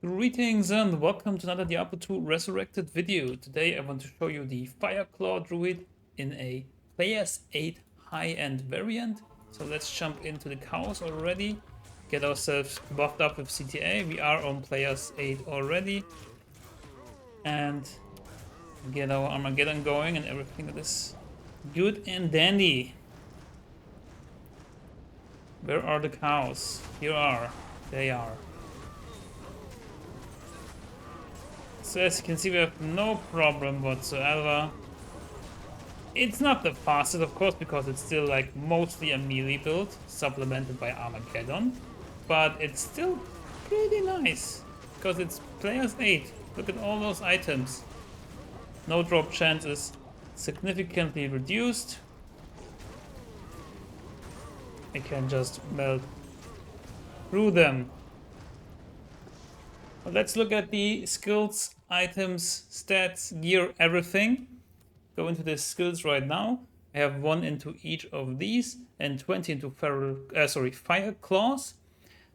Greetings and welcome to another Diablo 2 Resurrected video. Today I want to show you the Fireclaw Druid in a PS8 high-end variant. So let's jump into the chaos already, get ourselves buffed up with CTA. We are on Players 8 already, and get our Armageddon going and everything that is good and dandy. Where are the cows? Here are. They are. So as you can see, we have no problem whatsoever. It's not the fastest, of course, because it's still like mostly a melee build, supplemented by Armageddon. But it's still pretty nice, because it's players 8. Look at all those items. No drop chances, significantly reduced. I can just melt through them. But let's look at the skills, items, stats, gear, everything. Go into the skills right now. I have 1 into each of these and 20 into fire claws.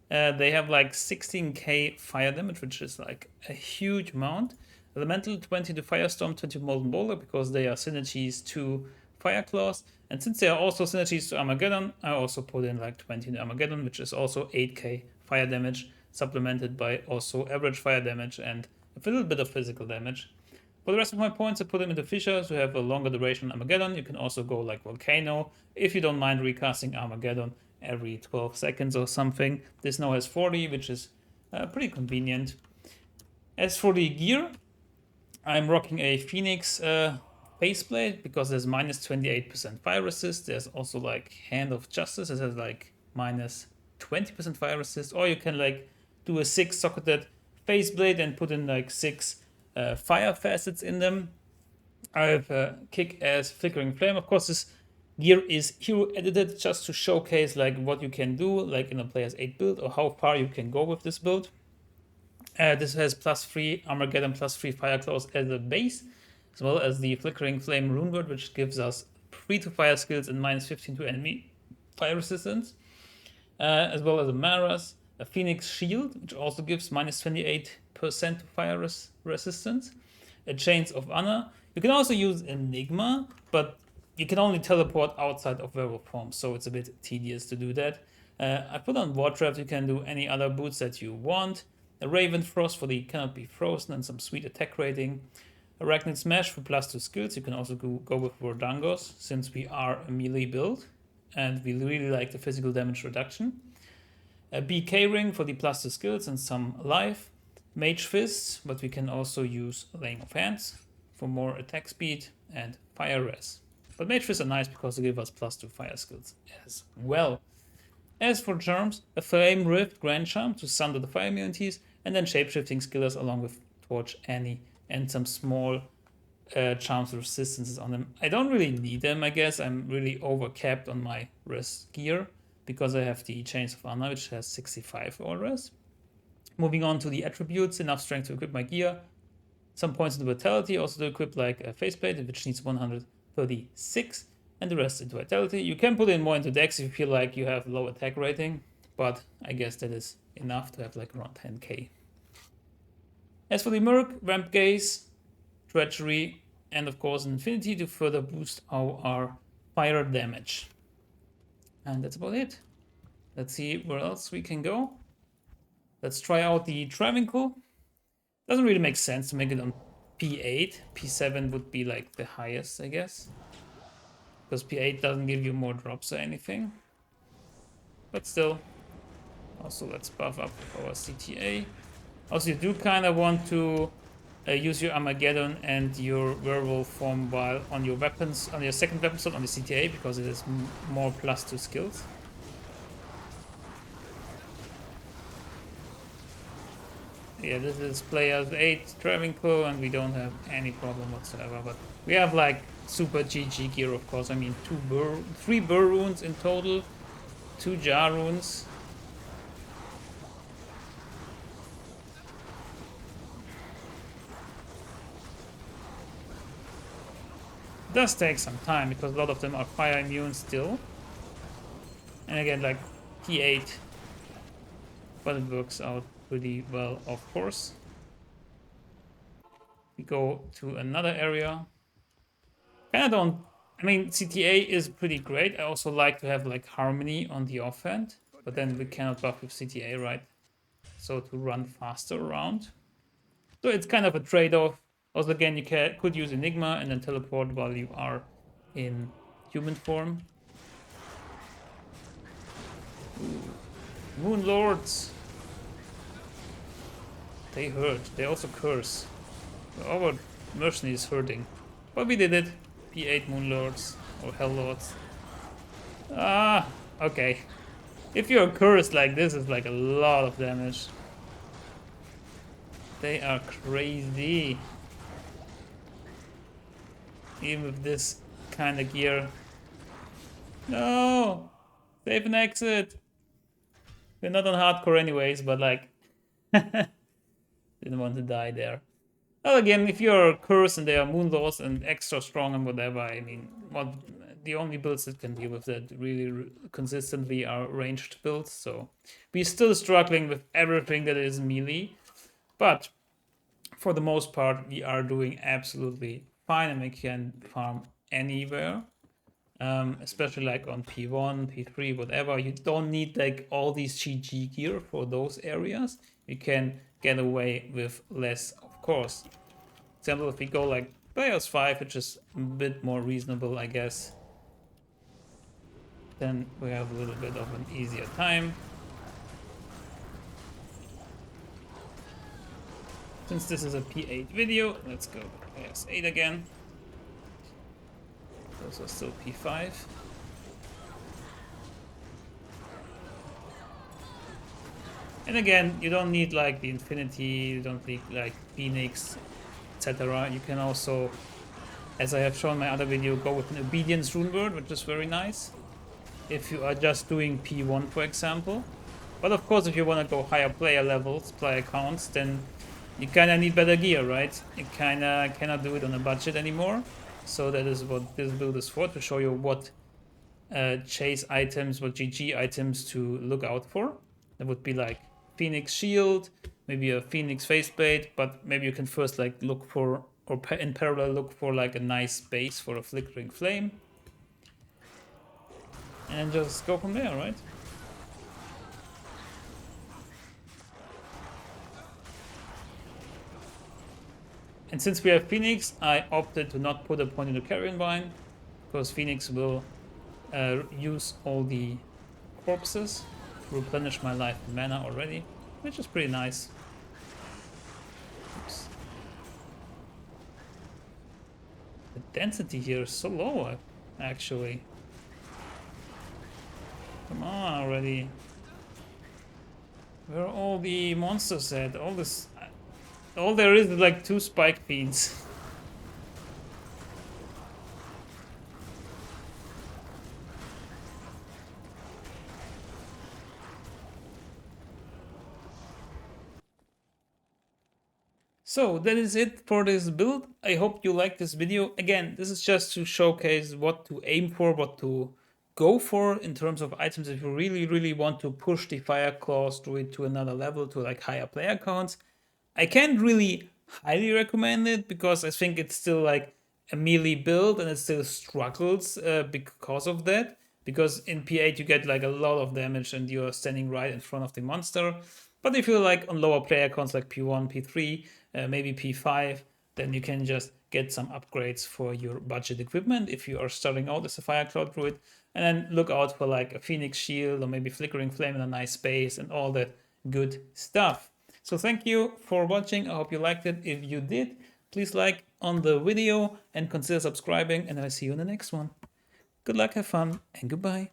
They have like 16k fire damage, which is like a huge amount. Elemental 20 to Firestorm, 20 to Molten Boulder, because they are synergies to Fire Claws. And since they are also synergies to Armageddon, I also put in like 20 to Armageddon, which is also 8k fire damage, supplemented by also average fire damage and a little bit of physical damage. For the rest of my points, I put them into Fissures, who have a longer duration on Armageddon. You can also go like Volcano, if you don't mind recasting Armageddon every 12 seconds or something. This now has 40, which is pretty convenient. As for the gear, I'm rocking a Phoenix faceplate because there's minus 28% fire resist. There's also like Hand of Justice, it has like minus 20% fire resist. Or you can like do a 6-socketed faceplate and put in like 6 fire facets in them. I have a kick-ass Flickering Flame. Of course, this gear is hero edited just to showcase like what you can do like in a player's 8 build or how far you can go with this build. This has +3 Armageddon, +3 Fire Claws as a base, as well as the Flickering Flame Rune Word, which gives us 3 to fire skills and minus 15 to enemy fire resistance, as well as a Maras, a Phoenix Shield, which also gives minus 28% to fire resistance, a Chains of Honor. You can also use Enigma, but you can only teleport outside of werewolf form, so it's a bit tedious to do that. I put on Warcraft. You can do any other boots that you want. A Raven Frost for the Cannot Be Frozen and some sweet attack rating. Arachnid Smash for +2 skills. You can also go with Wardangos, since we are a melee build and we really like the physical damage reduction. A BK Ring for the +2 skills and some life. Mage Fists, but we can also use Laying of Hands for more attack speed and Fire Res. But Mage Fists are nice because they give us +2 fire skills as well. As for charms, a Flame Rift Grand Charm to sunder the fire immunities, and then Shapeshifting Skillers along with Torch Annie and some small charms with resistances on them. I don't really need them, I guess. I'm really overcapped on my res gear because I have the Chains of Honor, which has 65 all res. Moving on to the attributes, enough strength to equip my gear, some points into vitality, also to equip like a faceplate, which needs 136, and the rest into vitality. You can put in more into dex if you feel like you have low attack rating, but I guess that is enough to have like around 10k. As for the Merc, Ramp Gaze, Treachery, and of course Infinity to further boost our fire damage. And that's about it. Let's see where else we can go. Let's try out the Travincal. Doesn't really make sense to make it on P8. P7 would be like the highest, I guess, because P8 doesn't give you more drops or anything. But still. Also, let's buff up our CTA. Also, you do kind of want to use your Armageddon and your werewolf form while on your weapons, on your second weapon slot on the CTA, because it is more +2 skills. Yeah, this is players 8 Travincal, and we don't have any problem whatsoever. But we have like super GG gear, of course. I mean, 3 Burr runes in total, 2 Jar runes. It does take some time because a lot of them are fire immune still. And again, like P8, but it works out pretty well, of course. We go to another area. Kind of don't. I mean, CTA is pretty great. I also like to have like harmony on the offhand, but then we cannot buff with CTA, right? So to run faster around. So it's kind of a trade-off. Also, again, you could use Enigma and then teleport while you are in human form. Ooh. Moon Lords. They hurt. They also curse. Our mercenary is hurting. But we did it. P8 Moon Lords or Hell Lords. Ah, okay. If you're cursed like this, it's like a lot of damage. They are crazy. Even with this kind of gear. No! Save an exit! We're not on hardcore anyways, but like... didn't want to die there. Well, again, if you're cursed and they are moonlords and extra strong and whatever, I mean, the only builds that can deal with that really consistently are ranged builds. So we're still struggling with everything that is melee, but for the most part, we are doing absolutely fine and we can farm anywhere. Especially like on P1, P3, whatever. You don't need like all these GG gear for those areas. You can get away with less, of course. Example, if we go like Players 5, which is a bit more reasonable, I guess, then we have a little bit of an easier time. Since this is a P8 video, let's go Players 8 again. Those are still P5. And again, you don't need like the Infinity, you don't need like Phoenix, etc. You can also, as I have shown in my other video, go with an Obedience rune word, which is very nice. If you are just doing P1, for example. But of course, if you want to go higher player levels, player counts, then you kind of need better gear, right? You kind of cannot do it on a budget anymore. So that is what this build is for, to show you what chase items, what GG items to look out for. That would be like Phoenix Shield, maybe a Phoenix Faceplate, but maybe you can first like look for, or in parallel look for like a nice base for a Flickering Flame. And just go from there, right? And since we have Phoenix, I opted to not put a point into Carrion Vine, because Phoenix will use all the corpses to replenish my life and mana already, which is pretty nice. Oops. The density here is so low, actually. Come on already. Where are all the monsters at? All there is like 2 Spike Fiends. So that is it for this build. I hope you liked this video. Again, this is just to showcase what to aim for, what to go for in terms of items if you really want to push the Fire Claws Druid to another level, to like higher player counts. I can't really highly recommend it because I think it's still like a melee build and it still struggles because of that. Because in P8 you get like a lot of damage and you're standing right in front of the monster. But if you're like on lower player counts like P1, P3, maybe P5, then you can just get some upgrades for your budget equipment if you are starting out as a Fire Cloud Druid. And then look out for like a Phoenix Shield or maybe Flickering Flame in a nice space and all that good stuff. So thank you for watching. I hope you liked it. If you did, please like on the video and consider subscribing, and I'll see you in the next one. Good luck, have fun, and goodbye.